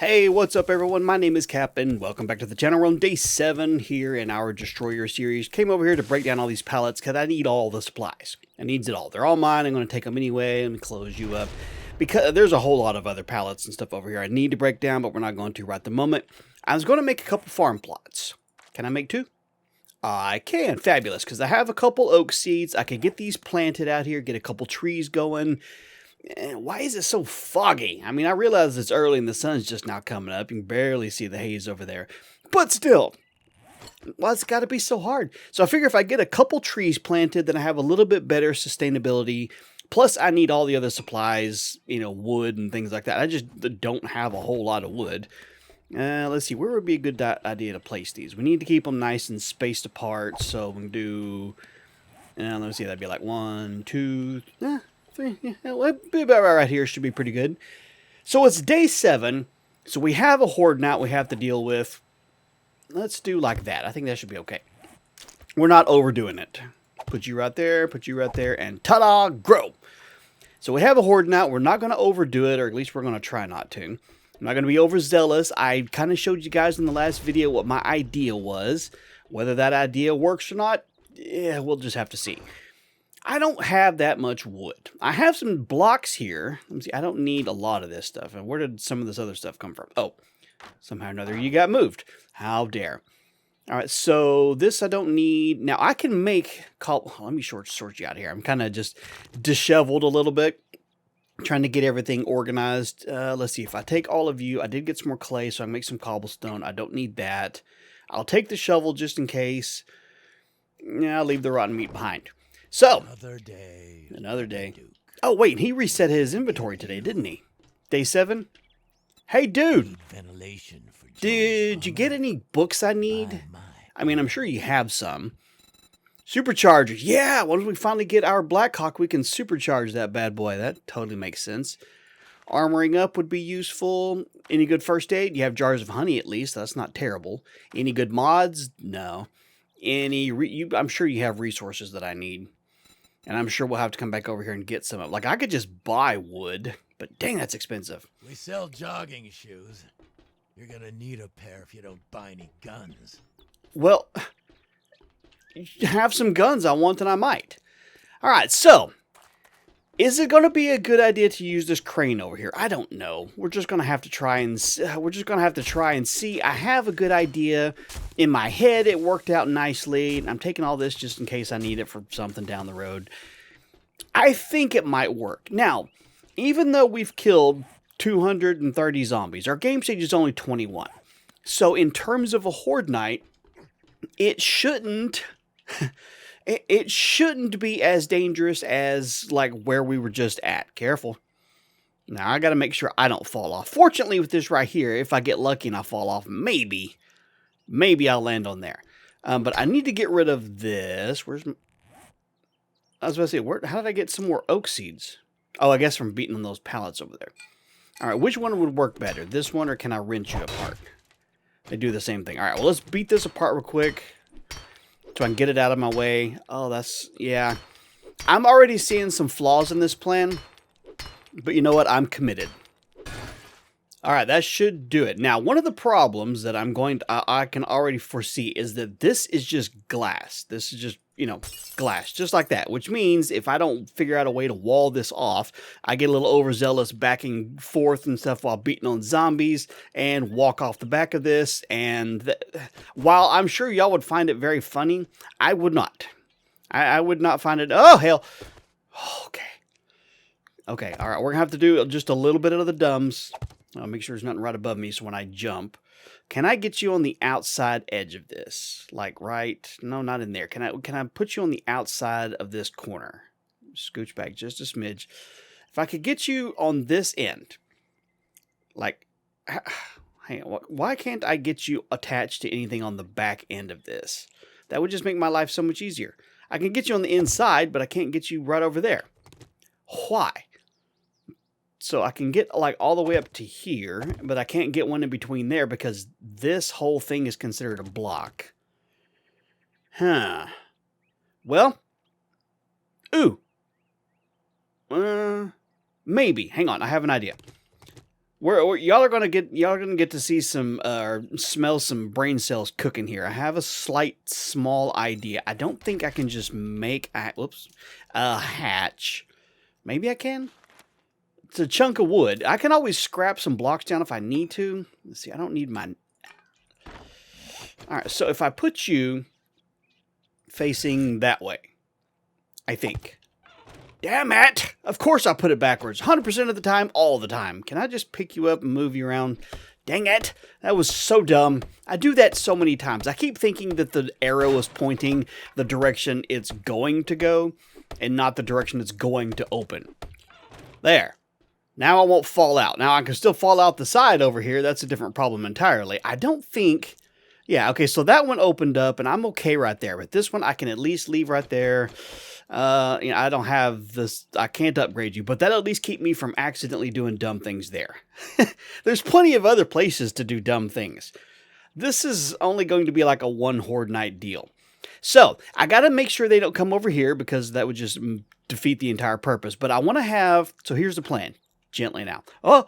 Hey, what's up everyone? My name is Cap and welcome back to the channel. We're on day 7 here in our Destroyer series. Came over here to break down all these pallets because I need all the supplies. I needs it all. They're all mine. I'm going to take them anyway. Let me close you up. Because there's a whole lot of other pallets and stuff over here I need to break down, but we're not going to right at the moment. I was going to make a couple farm plots. Can I make 2? I can. Fabulous. Because I have a couple oak seeds. I can get these planted out here, get a couple trees going. Why is it so foggy? I mean, I realize it's early and the sun's just now coming up. You can barely see the haze over there. But still, why it's got to be so hard? So I figure if I get a couple trees planted, then I have a little bit better sustainability. Plus, I need all the other supplies, wood and things like that. I just don't have a whole lot of wood. Let's see, where would be a good idea to place these? We need to keep them nice and spaced apart. So we can do, let's see, that'd be like 1, 2, 3, yeah, it'd be about right here. Should be pretty good. So it's day 7. So we have a horde now we have to deal with. Let's do like that. I think that should be okay. We're not overdoing it. Put you right there, and ta-da, grow. So we have a horde now. We're not going to overdo it, or at least we're going to try not to. I'm not going to be overzealous. I kind of showed you guys in the last video what my idea was. Whether that idea works or not, yeah, we'll just have to see. I don't have that much wood. I have some blocks here. Let me see. I don't need a lot of this stuff. And where did some of this other stuff come from? Oh, somehow or another you got moved. How dare. All right, so this I don't need. Now, I can make... let me sort you out here. I'm kind of just disheveled a little bit. Trying to get everything organized. Let's see. If I take all of you, I did get some more clay, so I can make some cobblestone. I don't need that. I'll take the shovel just in case. Yeah, I'll leave the rotten meat behind. So, another day. Oh, wait, he reset his inventory today, didn't he? Day 7? Hey, dude, did you get any books I need? I mean, I'm sure you have some. Superchargers. Yeah, once we finally get our Blackhawk, we can supercharge that bad boy. That totally makes sense. Armoring up would be useful. Any good first aid? You have jars of honey at least. That's not terrible. Any good mods? No. I'm sure you have resources that I need. And I'm sure we'll have to come back over here and get some of it. Like, I could just buy wood, but dang, that's expensive. We sell jogging shoes. You're gonna need a pair if you don't buy any guns. Well, you have some guns I want, and I might. All right, so is it going to be a good idea to use this crane over here? I don't know. We're just going to have to try and see. I have a good idea in my head. It worked out nicely. I'm taking all this just in case I need it for something down the road. I think it might work. Now, even though we've killed 230 zombies, our game stage is only 21. So in terms of a horde night, it shouldn't be as dangerous as like where we were just at. Careful. Now I got to make sure I don't fall off. Fortunately with this right here, if I get lucky and I fall off, maybe I'll land on there. But I need to get rid of this. I was about to say, how did I get some more oak seeds? Oh, I guess from beating on those pallets over there. All right, which one would work better? This one, or can I wrench you apart? They do the same thing. All right, well, let's beat this apart real quick so I can get it out of my way. Oh, yeah. I'm already seeing some flaws in this plan, but you know what? I'm committed. All right, that should do it. Now, one of the problems that I can already foresee is that this is just glass. This is just, glass, just like that, which means if I don't figure out a way to wall this off, I get a little overzealous backing forth and stuff while beating on zombies and walk off the back of this. And while I'm sure y'all would find it very funny, I would not. I would not find it. Oh, hell. Okay. Okay, all right, we're going to have to do just a little bit of the dumbs. I'll make sure there's nothing right above me so when I jump. Can I get you on the outside edge of this? Like right? No, not in there. Can I put you on the outside of this corner? Scooch back just a smidge. If I could get you on this end. Like, hang on. Why can't I get you attached to anything on the back end of this? That would just make my life so much easier. I can get you on the inside, but I can't get you right over there. Why? So I can get like all the way up to here, but I can't get one in between there because this whole thing is considered a block. Huh. Well. Ooh. Maybe. Hang on. I have an idea. Y'all are gonna get to see some or smell some brain cells cooking here. I have a small idea. I don't think I can just make a hatch. Maybe I can. It's a chunk of wood. I can always scrap some blocks down if I need to. Let's see. I don't need my. All right. So if I put you facing that way, I think. Damn it! Of course I put it backwards. 100% of the time, all the time. Can I just pick you up and move you around? Dang it! That was so dumb. I do that so many times. I keep thinking that the arrow is pointing the direction it's going to go, and not the direction it's going to open. There. Now I won't fall out. Now I can still fall out the side over here. That's a different problem entirely. I don't think... Yeah, okay, so that one opened up, and I'm okay right there. But this one I can at least leave right there. I don't have this, I can't upgrade you, but that'll at least keep me from accidentally doing dumb things there. There's plenty of other places to do dumb things. This is only going to be like a one horde night deal. So, I got to make sure they don't come over here because that would just defeat the entire purpose. But I want to have, so here's the plan. Gently now. Oh,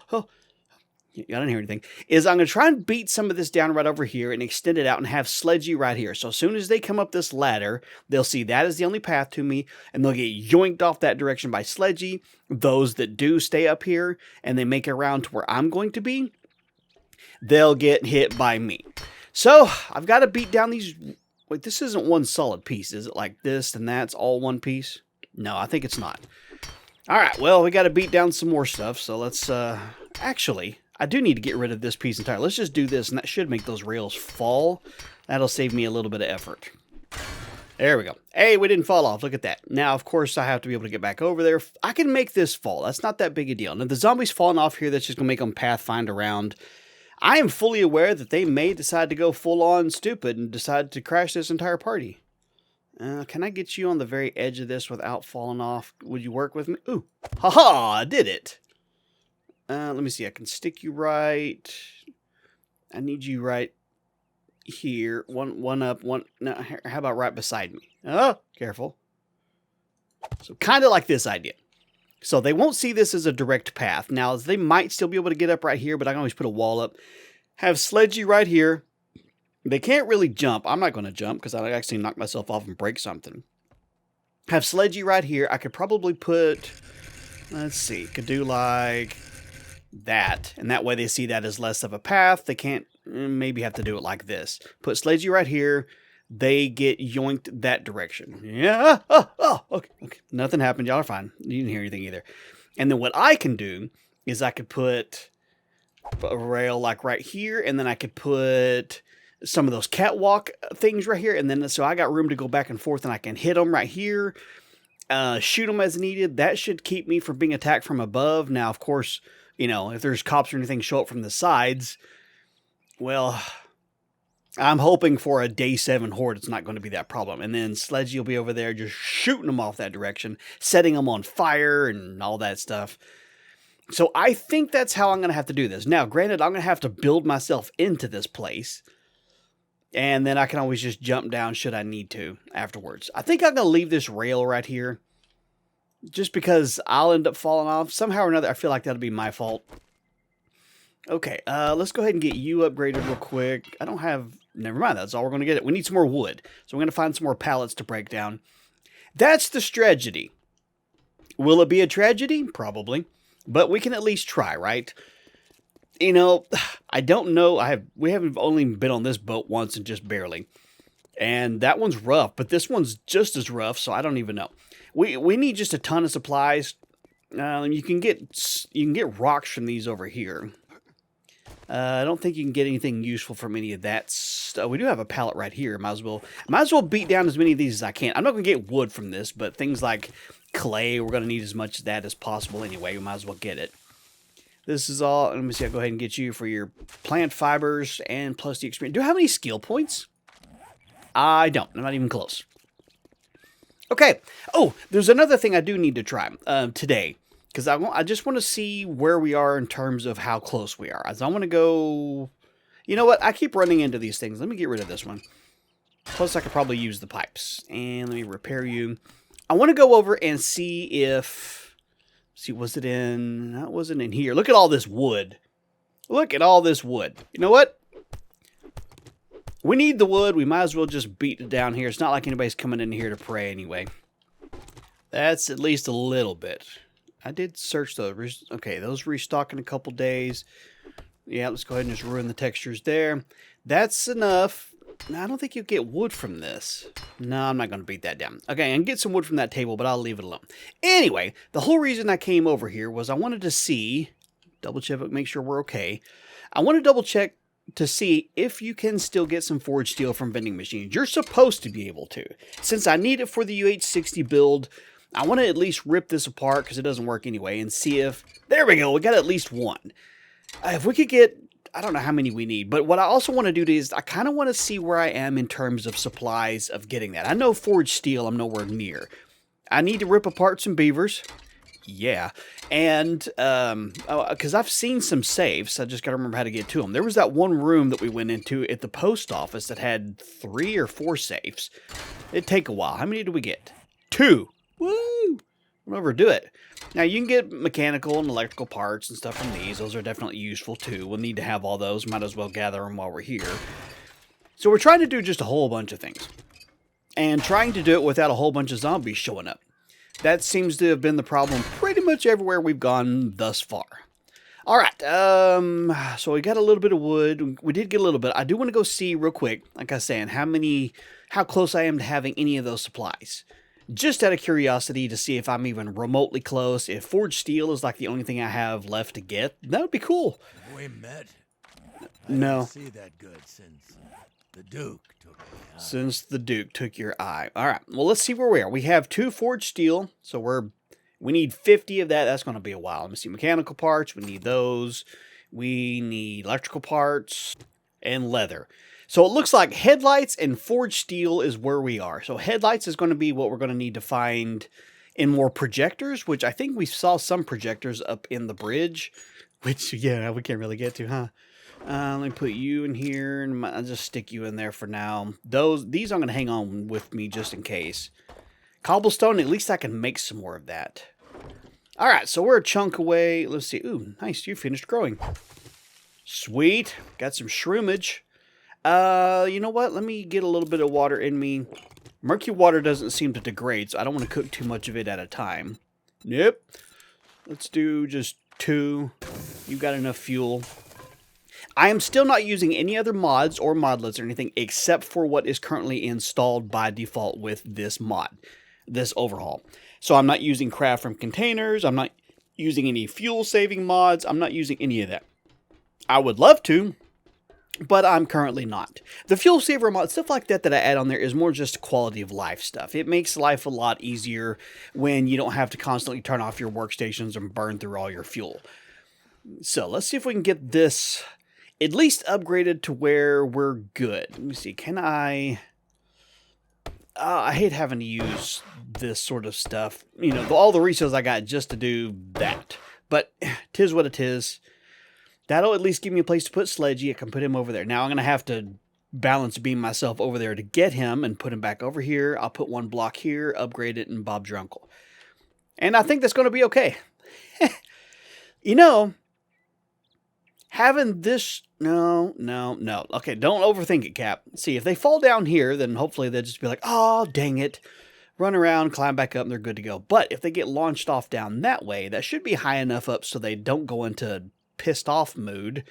I didn't hear anything. Is I'm going to try and beat some of this down right over here and extend it out and have Sledgy right here. So as soon as they come up this ladder, they'll see that is the only path to me, and they'll get yoinked off that direction by Sledgy. Those that do stay up here and they make it around to where I'm going to be, they'll get hit by me. So I've got to beat down these. Wait, this isn't one solid piece. Is it like this and that's all one piece? No, I think it's not. All right, well, we got to beat down some more stuff. So let's actually... I do need to get rid of this piece entirely. Let's just do this, and that should make those rails fall. That'll save me a little bit of effort. There we go. Hey, we didn't fall off. Look at that. Now, of course, I have to be able to get back over there. I can make this fall. That's not that big a deal. Now, the zombies falling off here, that's just going to make them pathfind around. I am fully aware that they may decide to go full-on stupid and decide to crash this entire party. Can I get you on the very edge of this without falling off? Would you work with me? Ooh. Ha-ha! I did it! Let me see. I can stick you right. I need you right here. One up, one. No, how about right beside me? Oh, careful. So kind of like this idea. So they won't see this as a direct path. Now, they might still be able to get up right here, but I can always put a wall up. Have Sledgy right here. They can't really jump. I'm not going to jump because I actually knock myself off and break something. Have Sledgy right here. I could probably put, let's see, could do like... that, and that way they see that as less of a path. They can't maybe have to do it like this. Put Sledgy right here. They get yoinked that direction. Yeah. Okay. Nothing happened. Y'all are fine. You didn't hear anything either. And then what I can do is I could put a rail like right here, and then I could put some of those catwalk things right here, and then so I got room to go back and forth, and I can hit them right here, shoot them as needed. That should keep me from being attacked from above. Now, of course, you know, if there's cops or anything show up from the sides, well, I'm hoping for a day 7 horde. It's not going to be that problem. And then Sledgy will be over there just shooting them off that direction, setting them on fire and all that stuff. So I think that's how I'm going to have to do this. Now, granted, I'm going to have to build myself into this place. And then I can always just jump down should I need to afterwards. I think I'm going to leave this rail right here. Just because I'll end up falling off. Somehow or another, I feel like that'll be my fault. Okay, let's go ahead and get you upgraded real quick. I don't have... Never mind, that's all we're going to get. We need some more wood. So we're going to find some more pallets to break down. That's the strategy. Will it be a tragedy? Probably. But we can at least try, right? You know, I don't know. We haven't only been on this boat once and just barely. And that one's rough, but this one's just as rough, so I don't even know. We need just a ton of supplies. You can get rocks from these over here. I don't think you can get anything useful from any of that stuff. We do have a pallet right here. Might as well beat down as many of these as I can. I'm not going to get wood from this, but things like clay, we're going to need as much of that as possible anyway. We might as well get it. This is all. Let me see. I'll go ahead and get you for your plant fibers and plus the experience. Do I have any skill points? I don't. I'm not even close. Okay. Oh, there's another thing I do need to try today. Because I just want to see where we are in terms of how close we are. As I want to go... You know what? I keep running into these things. Let me get rid of this one. Plus, I could probably use the pipes. And let me repair you. I want to go over and see if... See, was it in... No, it wasn't in here. Look at all this wood. Look at all this wood. You know what? We need the wood. We might as well just beat it down here. It's not like anybody's coming in here to pray anyway. That's at least a little bit. I did search those. Okay, those restock in a couple days. Yeah, let's go ahead and just ruin the textures there. That's enough. Now, I don't think you'll get wood from this. No, I'm not going to beat that down. Okay, I can get some wood from that table, but I'll leave it alone. Anyway, the whole reason I came over here was I wanted to see, double check, make sure we're okay. I want to double check to see if you can still get some forged steel from vending machines. You're supposed to be able to. Since I need it for the UH-60 build, I want to at least rip this apart because it doesn't work anyway and see if... There we go, we got at least one. If we could get... I don't know how many we need, but what I also want to do is I kind of want to see where I am in terms of supplies of getting that. I know forged steel I'm nowhere near. I need to rip apart some beavers. Yeah. And, because I've seen some safes. I just got to remember how to get to them. There was that one room that we went into at the post office that had 3 or 4 safes. It'd take a while. How many do we get? 2. Woo! Don't overdo it. Now, you can get mechanical and electrical parts and stuff from these. Those are definitely useful, too. We'll need to have all those. Might as well gather them while we're here. So we're trying to do just a whole bunch of things. And trying to do it without a whole bunch of zombies showing up. That seems to have been the problem pretty much everywhere we've gone thus far. Alright, so we got a little bit of wood. We did get a little bit. I do want to go see real quick, like I was saying, how close I am to having any of those supplies. Just out of curiosity to see if I'm even remotely close. If forged steel is like the only thing I have left to get, that would be cool. Have we met? No. I didn't see that good since the Duke took my eye. Since the Duke took your eye. All right. Well, let's see where we are. We have 2 forged steel, so we need 50 of that. That's going to be a while. Let me see. Mechanical parts. We need those. We need electrical parts and leather. So it looks like headlights and forged steel is where we are. So headlights is going to be what we're going to need to find in more projectors, which I think we saw some projectors up in the bridge, which, yeah, we can't really get to, huh? Let me put you in here, and I'll just stick you in there for now. These I'm going to hang on with me just in case. Cobblestone, at least I can make some more of that. All right, so we're a chunk away. Let's see. Ooh, nice. You finished growing. Sweet. Got some shroomage. You know what? Let me get a little bit of water in me. Murky water doesn't seem to degrade, so I don't want to cook too much of it at a time. Nope. Let's do just 2. You got enough fuel. I am still not using any other mods or modlets or anything except for what is currently installed by default with this mod, this overhaul. So I'm not using craft from containers. I'm not using any fuel saving mods. I'm not using any of that. I would love to, but I'm currently not. The fuel saver mod, stuff like that I add on there is more just quality of life stuff. It makes life a lot easier when you don't have to constantly turn off your workstations and burn through all your fuel. So let's see if we can get this at least upgraded to where we're good. Let me see. Can I... I hate having to use this sort of stuff. You know, all the resources I got just to do that. But 'tis what it is. That'll at least give me a place to put Sledgy. I can put him over there. Now I'm going to have to balance beam myself over there to get him and put him back over here. I'll put 1 block here, upgrade it, and Bob's your uncle. And I think that's going to be okay. You know, having this... No. Okay, don't overthink it, Cap. See, if they fall down here, then hopefully they'll just be like, oh, dang it. Run around, climb back up, and they're good to go. But if they get launched off down that way, that should be high enough up so they don't go into pissed off mood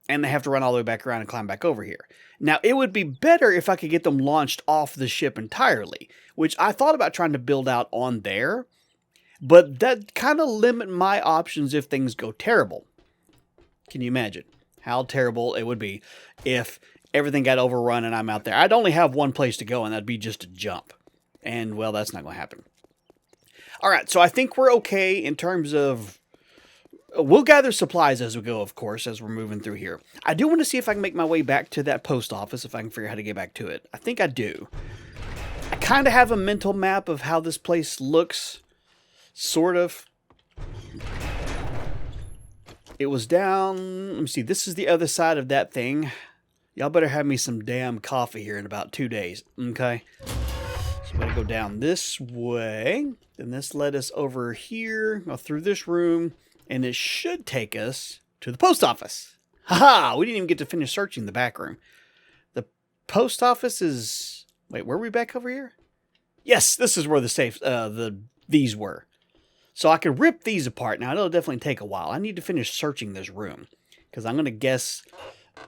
and they have to run all the way back around and climb back over here. Now, it would be better if I could get them launched off the ship entirely, which I thought about trying to build out on there, but that kind of limit my options if things go terrible. Can you imagine how terrible it would be if everything got overrun and I'm out there? I'd only have one place to go, and that'd be just a jump. And, well, that's not going to happen. All right, so I think we're okay in terms of... We'll gather supplies as we go, of course, as we're moving through here. I do want to see if I can make my way back to that post office, if I can figure out how to get back to it. I think I do. I kind of have a mental map of how this place looks, sort of. It was down... Let me see, this is the other side of that thing. Y'all better have me some damn coffee here in about 2 days, okay? So I'm going to go down this way. Then this led us over here, go through this room, and it should take us to the post office. Haha! We didn't even get to finish searching the back room. The post office is... Wait, were we back over here? Yes, this is where the safe, these were. So I could rip these apart. Now, it'll definitely take a while. I need to finish searching this room. Because I'm going to guess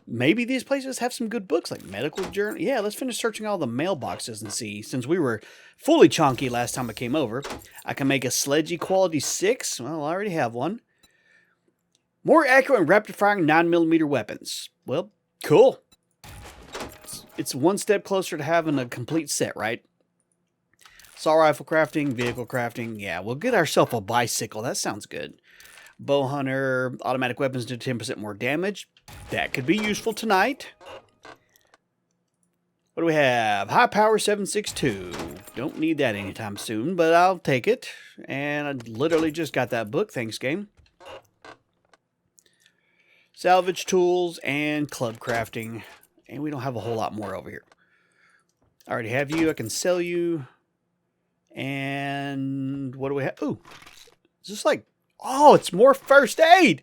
maybe these places have some good books, like medical journal. Yeah, let's finish searching all the mailboxes and see. Since we were fully chonky last time I came over, I can make a sledgy quality 6. Well, I already have one. More accurate and rapid-firing 9mm weapons. Well, cool. It's one step closer to having a complete set, right? Assault rifle crafting, vehicle crafting. Yeah, we'll get ourselves a bicycle. That sounds good. Bow hunter, automatic weapons do 10% more damage. That could be useful tonight. What do we have? High power 762. Don't need that anytime soon, but I'll take it. And I literally just got that book. Thanks, game. Salvage tools and club crafting. And we don't have a whole lot more over here. I already have you. I can sell you. And what do we have? Ooh, is this like, oh, it's more first aid.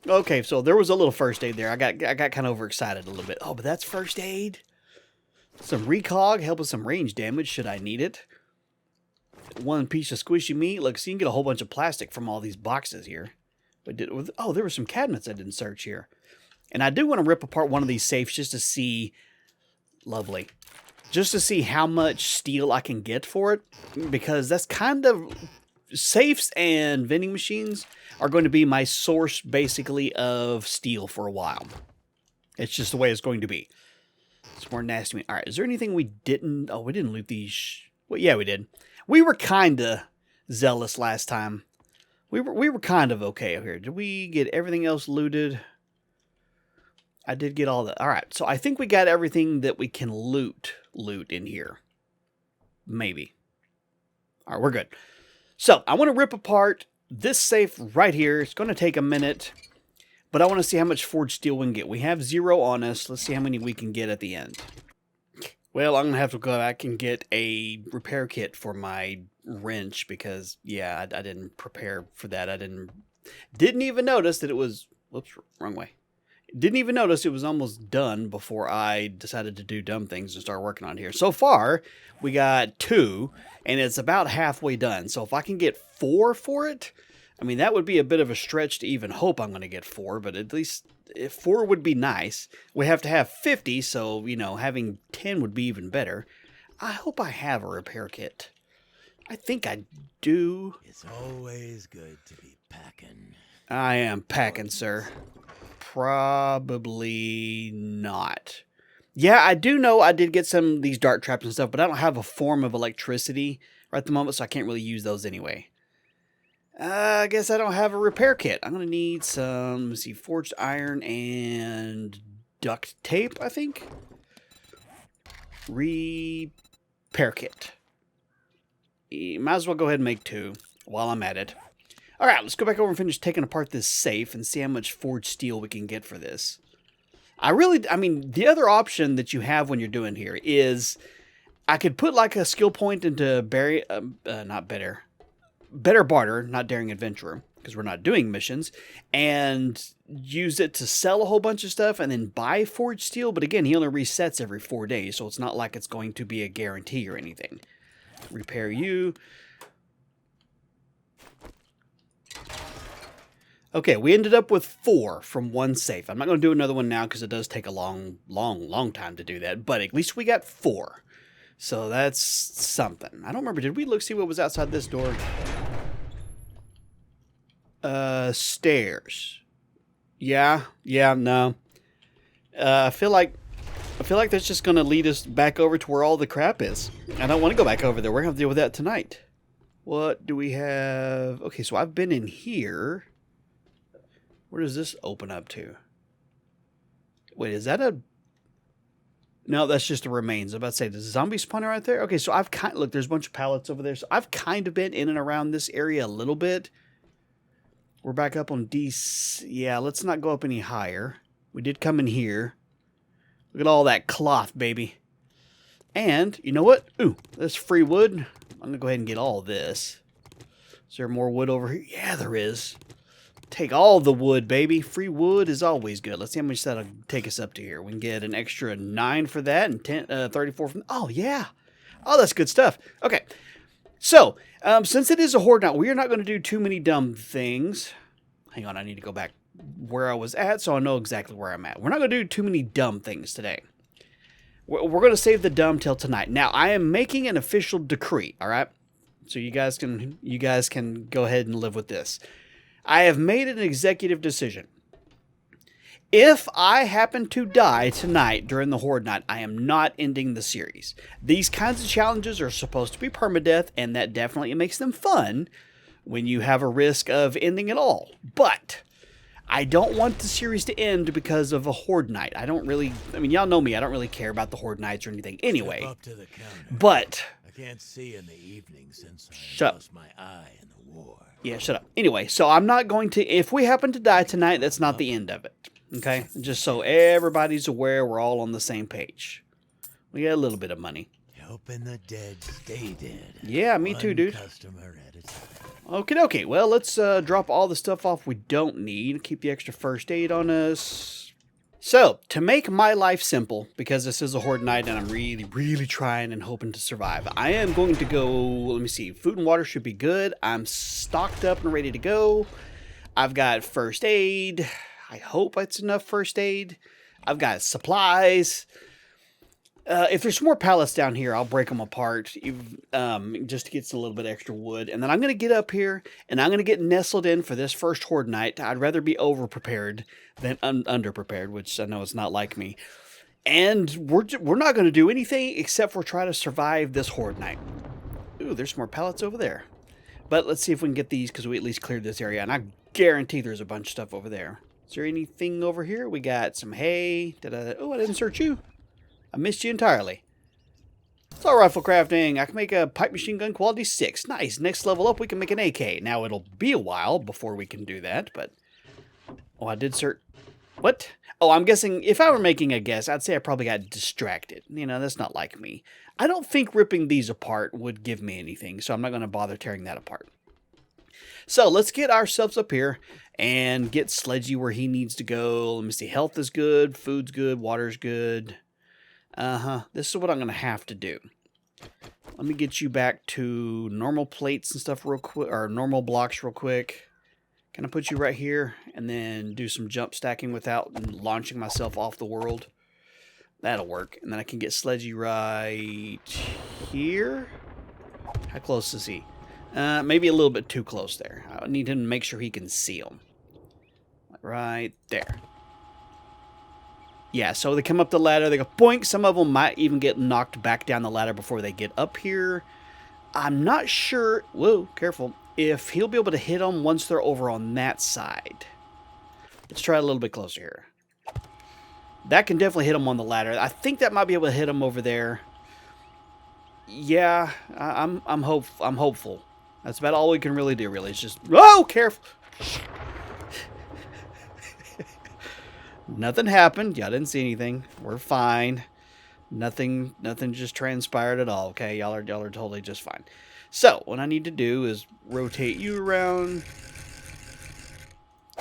Okay, so there was a little first aid there. I got kind of overexcited a little bit. Oh, but that's first aid. Some recog, help with some range damage should I need it. One piece of squishy meat. Look, so you can get a whole bunch of plastic from all these boxes here. But oh, there were some cabinets I didn't search here. And I do want to rip apart one of these safes just to see. Lovely. Just to see how much steel I can get for it. Because that's kind of... Safes and vending machines are going to be my source, basically, of steel for a while. It's just the way it's going to be. It's more nasty meat. Alright, is there anything we didn't... Oh, we didn't loot these... Well, yeah, we did. We were kind of zealous last time. We were kind of okay over here. Did we get everything else looted? I did get all the... Alright, so I think we got everything that we can loot in here. Maybe. Alright, we're good. So, I want to rip apart this safe right here. It's going to take a minute. But I want to see how much forged steel we can get. We have 0 on us. Let's see how many we can get at the end. Well, I'm going to have to go back and get a repair kit for my wrench. Because, yeah, I didn't prepare for that. I didn't even notice that it was... Whoops, wrong way. Didn't even notice it was almost done before I decided to do dumb things and start working on here. So far, we got 2, and it's about halfway done. So if I can get 4 for it, I mean, that would be a bit of a stretch to even hope I'm going to get 4, but at least if 4 would be nice. We have to have 50, so, you know, having 10 would be even better. I hope I have a repair kit. I think I do. It's always good to be packing. I am packing, sir. Probably not. Yeah, I do know I did get some of these dart traps and stuff, but I don't have a form of electricity right at the moment, so I can't really use those anyway. I guess I don't have a repair kit. I'm going to need some, let's see, forged iron and duct tape, I think. Repair kit. You might as well go ahead and make 2 while I'm at it. Alright, let's go back over and finish taking apart this safe and see how much forged steel we can get for this. I mean, the other option that you have when you're doing here is I could put like a skill point into Better Barter, not Daring Adventurer, because we're not doing missions, and use it to sell a whole bunch of stuff and then buy forged steel. But again, he only resets every 4 days, so it's not like it's going to be a guarantee or anything. Repair you. Okay, we ended up with 4 from one safe. I'm not going to do another one now because it does take a long time to do that. But at least we got 4. So that's something. I don't remember. Did we see what was outside this door? Stairs. Yeah, no. I feel like that's just going to lead us back over to where all the crap is. I don't want to go back over there. We're going to have to deal with that tonight. What do we have? Okay, so I've been in here. Where does this open up to? Wait, is that a... No, that's just the remains. I was about to say, there's a zombie spawner right there? Okay, so look, there's a bunch of pallets over there. So I've kind of been in and around this area a little bit. We're back up on D... Yeah, let's not go up any higher. We did come in here. Look at all that cloth, baby. And, you know what? Ooh, there's free wood. I'm going to go ahead and get all this. Is there more wood over here? Yeah, there is. Take all the wood, baby. Free wood is always good. Let's see how much that'll take us up to here. We can get an extra 9 for that and 34 from... Oh, yeah. Oh, that's good stuff. Okay. So, since it is a Horde night, we are not going to do too many dumb things. Hang on, I need to go back where I was at so I know exactly where I'm at. We're not going to do too many dumb things today. We're going to save the dumb till tonight. Now, I am making an official decree, all right? So you guys can go ahead and live with this. I have made an executive decision. If I happen to die tonight during the Horde night, I am not ending the series. These kinds of challenges are supposed to be permadeath, and that definitely makes them fun when you have a risk of ending it all. But I don't want the series to end because of a Horde night. I mean, y'all know me. I don't really care about the Horde nights or anything anyway. Step up to the counter. But I can't see in the evening since Shut I up. lost my eye in the war. Yeah, shut up. Anyway, so I'm not going to... If we happen to die tonight, that's not the end of it. Okay? Just so everybody's aware we're all on the same page. We got a little bit of money. Helping the dead stay dead. Yeah, me too, dude. One customer at a time. Okay. Well, let's drop all the stuff off we don't need. Keep the extra first aid on us. So, to make my life simple, because this is a Horde night and I'm really, really trying and hoping to survive, I am going to go, let me see, food and water should be good. I'm stocked up and ready to go. I've got first aid. I hope it's enough first aid. I've got supplies. If there's more pallets down here, I'll break them apart just to get a little bit extra wood. And then I'm going to get up here and I'm going to get nestled in for this first Horde night. I'd rather be over-prepared than under-prepared, which I know is not like me. And we're not going to do anything except for try to survive this Horde night. Ooh, there's some more pallets over there. But let's see if we can get these because we at least cleared this area. And I guarantee there's a bunch of stuff over there. Is there anything over here? We got some hay. Oh, I didn't search you. I missed you entirely. It's all rifle crafting. I can make a pipe machine gun quality 6. Nice. Next level up, we can make an AK. Now, it'll be a while before we can do that, but... Oh, I did search... What? Oh, I'm guessing, if I were making a guess, I'd say I probably got distracted. You know, that's not like me. I don't think ripping these apart would give me anything, so I'm not going to bother tearing that apart. So, let's get ourselves up here and get Sledgy where he needs to go. Let me see. Health is good. Food's good. Water's good. This is what I'm going to have to do. Let me get you back to normal plates and stuff real quick, or normal blocks real quick. Can I put you right here and then do some jump stacking without launching myself off the world? That'll work. And then I can get Sledgy right here. How close is he? Maybe a little bit too close there. I need him to make sure he can see him. Right there. Yeah, so they come up the ladder, they go boink. Some of them might even get knocked back down the ladder before they get up here. I'm not sure, whoa, careful, if he'll be able to hit them once they're over on that side. Let's try a little bit closer here. That can definitely hit them on the ladder. I think that might be able to hit them over there. Yeah, I'm hopeful. That's about all we can really do, really. It's just, oh, careful. Nothing happened. Y'all didn't see anything. We're fine. Nothing just transpired at all. Okay, y'all are totally just fine. So what I need to do is rotate you around,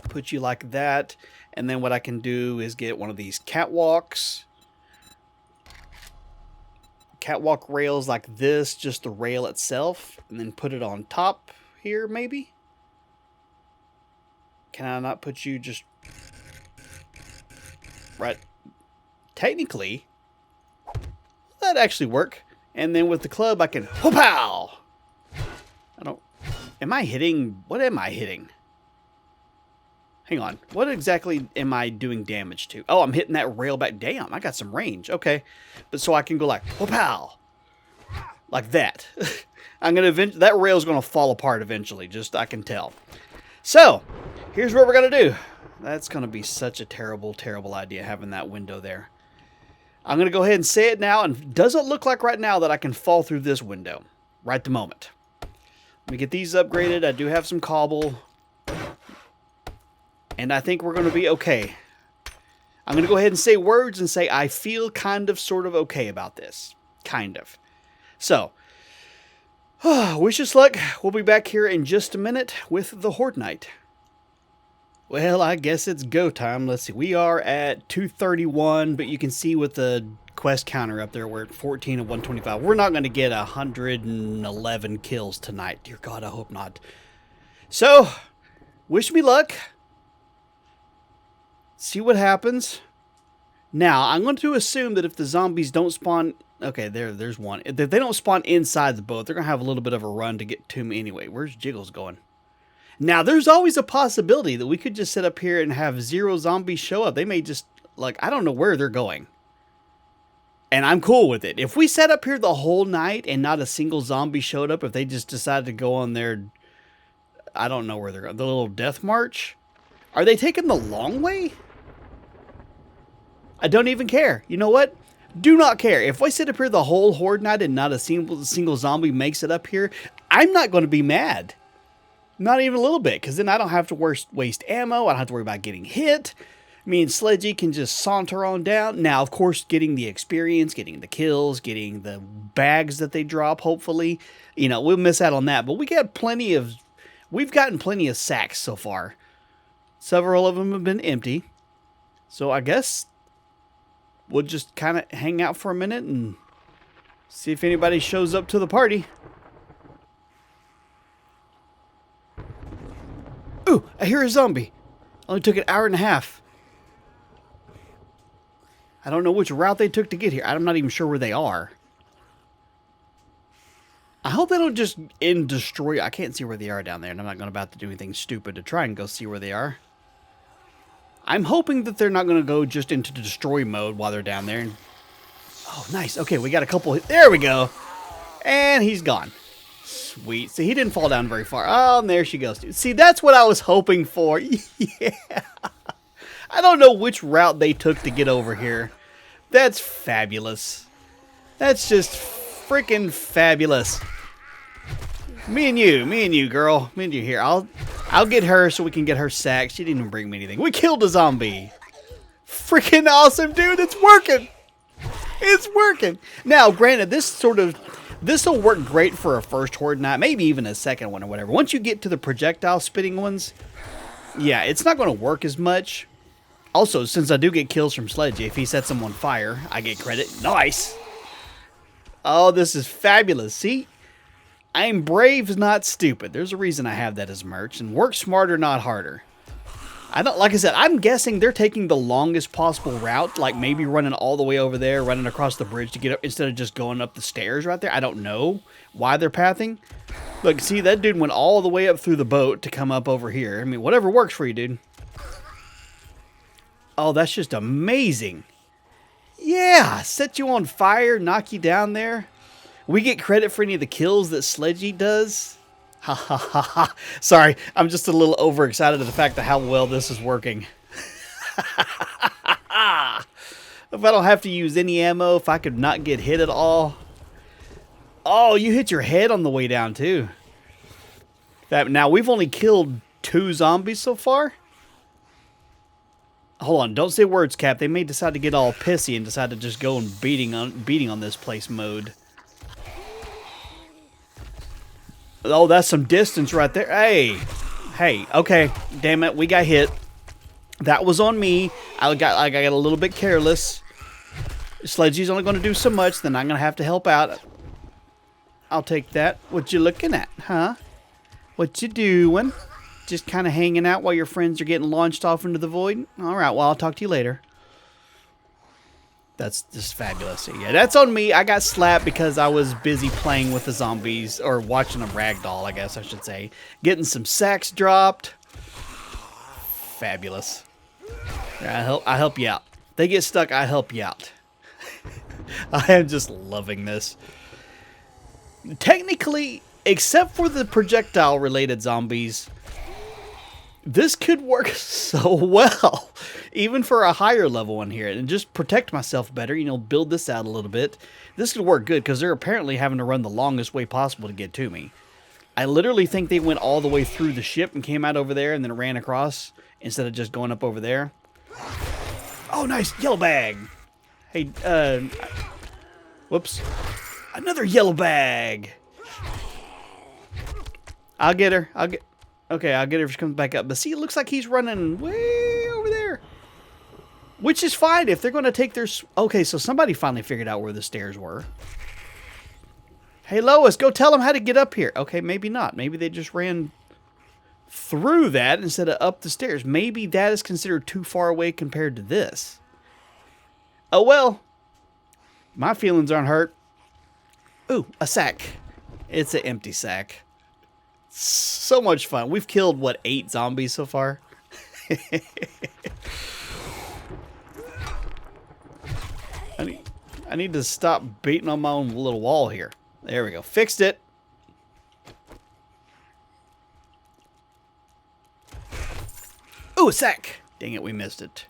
put you like that, and then what I can do is get one of these catwalk rails like this, just the rail itself, and then put it on top here, maybe. Can I not put you just right? Technically, that'd actually work. And then with the club, I can whoop-pow! Am I hitting? What am I hitting? Hang on. What exactly am I doing damage to? Oh, I'm hitting that rail back. Damn, I got some range. Okay. But so I can go like, whoop-pow! Like that. That rail's gonna fall apart eventually. Just, I can tell. So, here's what we're gonna do. That's going to be such a terrible, terrible idea, having that window there. I'm going to go ahead and say it now, and it doesn't look like right now that I can fall through this window. Right the moment. Let me get these upgraded. I do have some cobble. And I think we're going to be okay. I'm going to go ahead and say words and say I feel kind of, sort of okay about this. Kind of. So, wish us luck. We'll be back here in just a minute with the Horde Night. Well, I guess it's go time. Let's see. We are at 231, but you can see with the quest counter up there, we're at 14 of 125. We're not going to get 111 kills tonight. Dear God, I hope not. So, wish me luck. See what happens. Now, I'm going to assume that if the zombies don't spawn... Okay, there's one. If they don't spawn inside the boat, they're going to have a little bit of a run to get to me anyway. Where's Jiggles going? Now, there's always a possibility that we could just sit up here and have 0 zombies show up. They may just, like, I don't know where they're going. And I'm cool with it. If we sat up here the whole night and not a single zombie showed up, if they just decided to go on their, I don't know where they're going, the little death march. Are they taking the long way? I don't even care. You know what? Do not care. If I sit up here the whole horde night and not a single zombie makes it up here, I'm not going to be mad. Not even a little bit, because then I don't have to waste ammo. I don't have to worry about getting hit. Me and Sledgy can just saunter on down. Now, of course, getting the experience, getting the kills, getting the bags that they drop, hopefully. You know, we'll miss out on that. But we've gotten plenty of sacks so far. Several of them have been empty. So I guess we'll just kind of hang out for a minute and see if anybody shows up to the party. Ooh, I hear a zombie. Only took an hour and a half. I don't know which route they took to get here. I'm not even sure where they are. I hope they don't just destroy. I can't see where they are down there, and I'm not about to do anything stupid to try and go see where they are. I'm hoping that they're not going to go just into destroy mode while they're down there. Oh, nice. Okay, we got a couple. There we go. And he's gone. Sweet. See, he didn't fall down very far. Oh, and there she goes. See, that's what I was hoping for. Yeah. I don't know which route they took to get over here. That's fabulous. That's just freaking fabulous. Me and you, girl. Me and you here. I'll get her so we can get her sacked. She didn't even bring me anything. We killed a zombie. Freaking awesome, dude. It's working. It's working. Now, granted, this will work great for a first horde night, maybe even a second one or whatever. Once you get to the projectile spitting ones, yeah, it's not going to work as much. Also, since I do get kills from Sledgy, if he sets them on fire, I get credit. Nice. Oh, this is fabulous. See? I'm brave, not stupid. There's a reason I have that as merch. And work smarter, not harder. Like I said, I'm guessing they're taking the longest possible route, like maybe running all the way over there, running across the bridge to get up, instead of just going up the stairs right there. I don't know why they're pathing. Look, see, that dude went all the way up through the boat to come up over here. I mean, whatever works for you, dude. Oh, that's just amazing. Yeah, set you on fire, knock you down there. We get credit for any of the kills that Sledgy does. Ha ha ha ha. Sorry, I'm just a little overexcited at the fact of how well this is working. If I don't have to use any ammo, if I could not get hit at all. Oh, you hit your head on the way down too. Now, we've only killed 2 zombies so far. Hold on, don't say words, Cap. They may decide to get all pissy and decide to just go and beating on this place mode. Oh, that's some distance right there. Hey, okay. Damn it, we got hit. That was on me. I got a little bit careless. Sledgy's only going to do so much, then I'm going to have to help out. I'll take that. What you looking at, huh? What you doing? Just kind of hanging out while your friends are getting launched off into the void? All right, well, I'll talk to you later. That's just fabulous. Yeah, that's on me. I got slapped because I was busy playing with the zombies, or watching them ragdoll, I guess I should say. Getting some sacks dropped. Fabulous. I help you out. They get stuck, I help you out. I am just loving this. Technically, except for the projectile-related zombies, this could work so well, even for a higher level one here, and just protect myself better, you know, build this out a little bit. This could work good, because they're apparently having to run the longest way possible to get to me. I literally think they went all the way through the ship and came out over there and then ran across, instead of just going up over there. Oh, nice, yellow bag. Hey, whoops. Another yellow bag. I'll get her. Okay, I'll get her if she comes back up. But see, it looks like he's running way over there. Which is fine if they're going to take their... Okay, so somebody finally figured out where the stairs were. Hey, Lois, go tell them how to get up here. Okay, maybe not. Maybe they just ran through that instead of up the stairs. Maybe that is considered too far away compared to this. Oh, well. My feelings aren't hurt. Ooh, a sack. It's an empty sack. So much fun. We've killed, what, 8 zombies so far? I need to stop beating on my own little wall here. There we go. Fixed it. Ooh, a sack. Dang it, we missed it.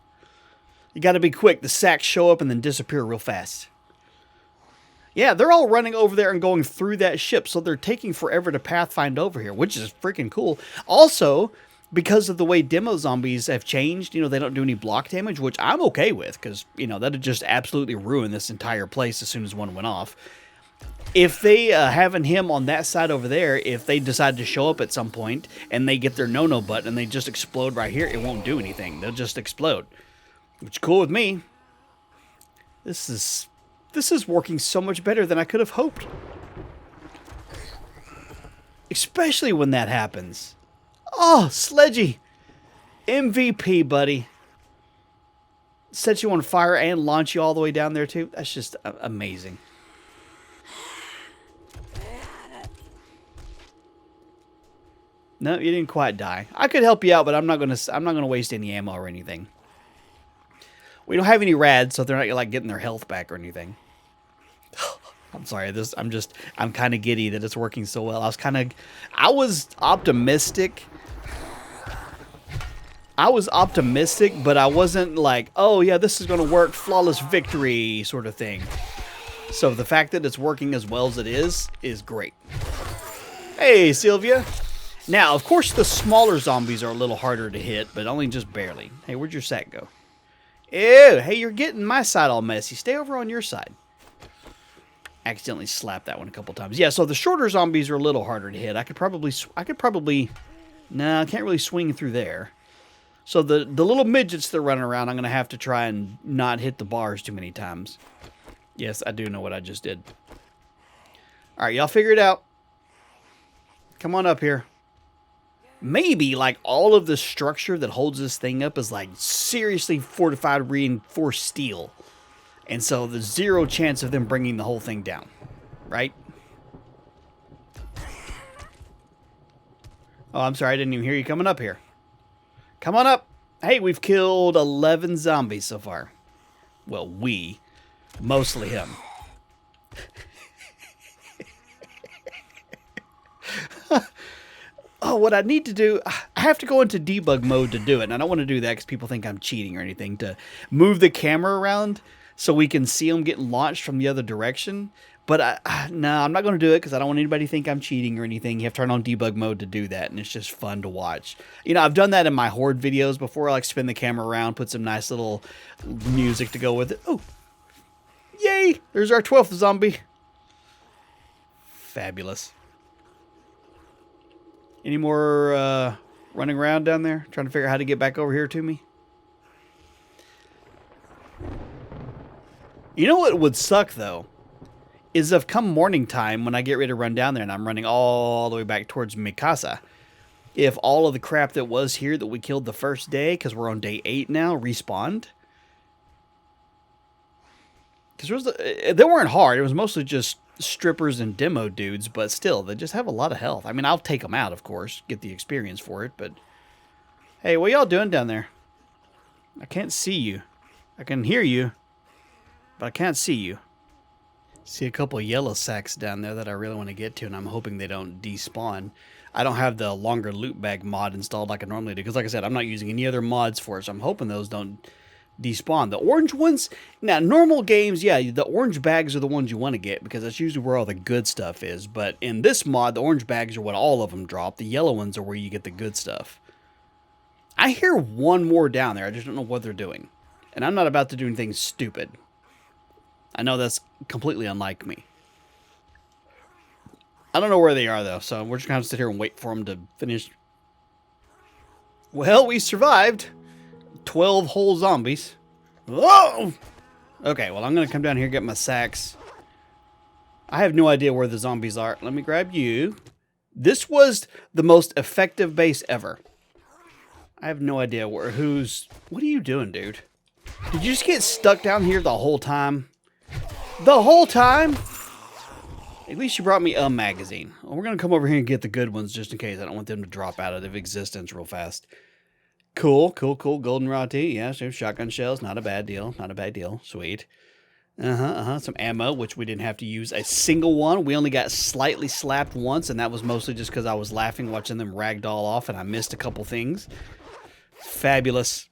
You got to be quick. The sacks show up and then disappear real fast. Yeah, they're all running over there and going through that ship, so they're taking forever to pathfind over here, which is freaking cool. Also, because of the way demo zombies have changed, you know, they don't do any block damage, which I'm okay with, because, you know, that'd just absolutely ruin this entire place as soon as one went off. If they having him on that side over there, if they decide to show up at some point and they get their no-no button and they just explode right here, it won't do anything. They'll just explode, which is cool with me. This is working so much better than I could have hoped. Especially when that happens. Oh, Sledgy. MVP, buddy. Set you on fire and launch you all the way down there, too. That's just amazing. No, you didn't quite die. I could help you out, but I'm not gonna waste any ammo or anything. We don't have any rads, so they're not like getting their health back or anything. I'm sorry, I'm kind of giddy that it's working so well. I was optimistic. But I wasn't like, oh yeah, this is gonna work, flawless victory sort of thing. So the fact that it's working as well as it is great. Hey, Sylvia. Now, of course, the smaller zombies are a little harder to hit, but only just barely. Hey, where'd your sack go? Ew, hey, you're getting my side all messy. Stay over on your side. Accidentally slapped that one a couple times. Yeah, so the shorter zombies are a little harder to hit. I could probably, no, I can't really swing through there. So the little midgets that are running around, I'm going to have to try and not hit the bars too many times. Yes, I do know what I just did. All right, y'all figure it out. Come on up here. Maybe, like, all of the structure that holds this thing up is, like, seriously fortified, reinforced steel. And so there's zero chance of them bringing the whole thing down. Right? Oh, I'm sorry. I didn't even hear you coming up here. Come on up. Hey, we've killed 11 zombies so far. Well, mostly him. Oh, what I need to do, I have to go into debug mode to do it. And I don't want to do that because people think I'm cheating or anything. To move the camera around so we can see them getting launched from the other direction. But no, I'm not going to do it because I don't want anybody to think I'm cheating or anything. You have to turn on debug mode to do that. And it's just fun to watch. You know, I've done that in my Horde videos before. I like spin the camera around, put some nice little music to go with it. Oh, yay. There's our 12th zombie. Fabulous. Any more running around down there? Trying to figure out how to get back over here to me? You know what would suck, though? Is if come morning time, when I get ready to run down there and I'm running all the way back towards Mikasa, if all of the crap that was here that we killed the first day, because we're on day 8 now, respawned. Because they weren't hard. It was mostly just strippers and demo dudes, but still, they just have a lot of health. I mean, I'll take them out, of course, get the experience for it, but hey, what y'all doing down there? I can't see you. I can hear you, but I can't see you. See a couple of yellow sacks down there that I really want to get to, and I'm hoping they don't despawn. I don't have the longer loot bag mod installed like I normally do, because like I said, I'm not using any other mods for it, so I'm hoping those don't despawn. The orange ones, now normal games, yeah, the orange bags are the ones you want to get because that's usually where all the good stuff is. But in this mod, the orange bags are what all of them drop. The yellow ones are where you get the good stuff. I hear one more down there. I just don't know what they're doing. And I'm not about to do anything stupid. I know that's completely unlike me. I don't know where they are though, so we're just going to have to sit here and wait for them to finish Well, we survived 12 whole zombies. Whoa! Okay, well, I'm going to come down here and get my sacks. I have no idea where the zombies are. Let me grab you. This was the most effective base ever. I have no idea where, what are you doing, dude? Did you just get stuck down here the whole time? The whole time? At least you brought me a magazine. Well, we're going to come over here and get the good ones just in case. I don't want them to drop out of existence real fast. Cool, cool, cool. Goldenrod tea. Yeah, so shotgun shells. Not a bad deal. Not a bad deal. Sweet. Some ammo, which we didn't have to use a single one. We only got slightly slapped once, and that was mostly just because I was laughing watching them ragdoll off, and I missed a couple things. Fabulous.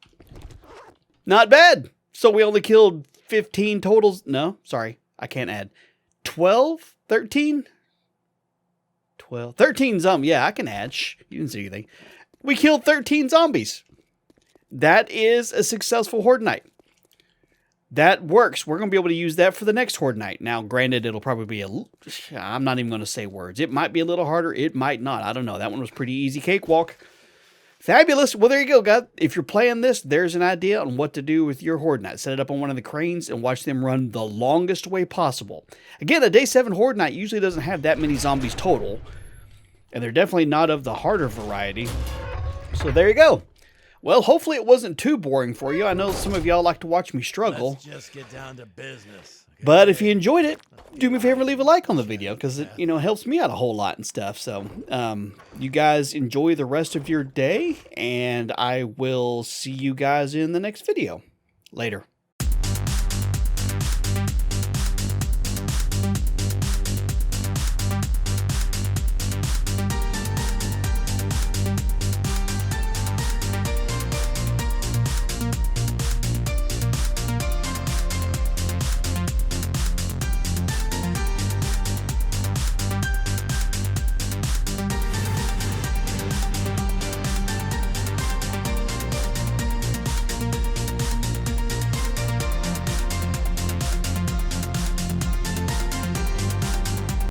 Not bad. So we only killed 15 totals. No, sorry. I can't add. 12? 13? 12. 13 zombies. Yeah, I can add. Shh. You didn't see anything. We killed 13 zombies. That is a successful Horde night. That works. We're going to be able to use that for the next Horde night. Now, granted, it'll probably be I'm not even going to say words. It might be a little harder. It might not. I don't know. That one was pretty easy cakewalk. Fabulous. Well, there you go, guys. If you're playing this, there's an idea on what to do with your Horde night. Set it up on one of the cranes and watch them run the longest way possible. Again, a day 7 Horde night usually doesn't have that many zombies total. And they're definitely not of the harder variety. So there you go. Well, hopefully it wasn't too boring for you. I know some of y'all like to watch me struggle. Let's just get down to business. Okay? But if you enjoyed it, do me a favor, leave a like on the video because it, helps me out a whole lot and stuff. So, you guys enjoy the rest of your day, and I will see you guys in the next video. Later.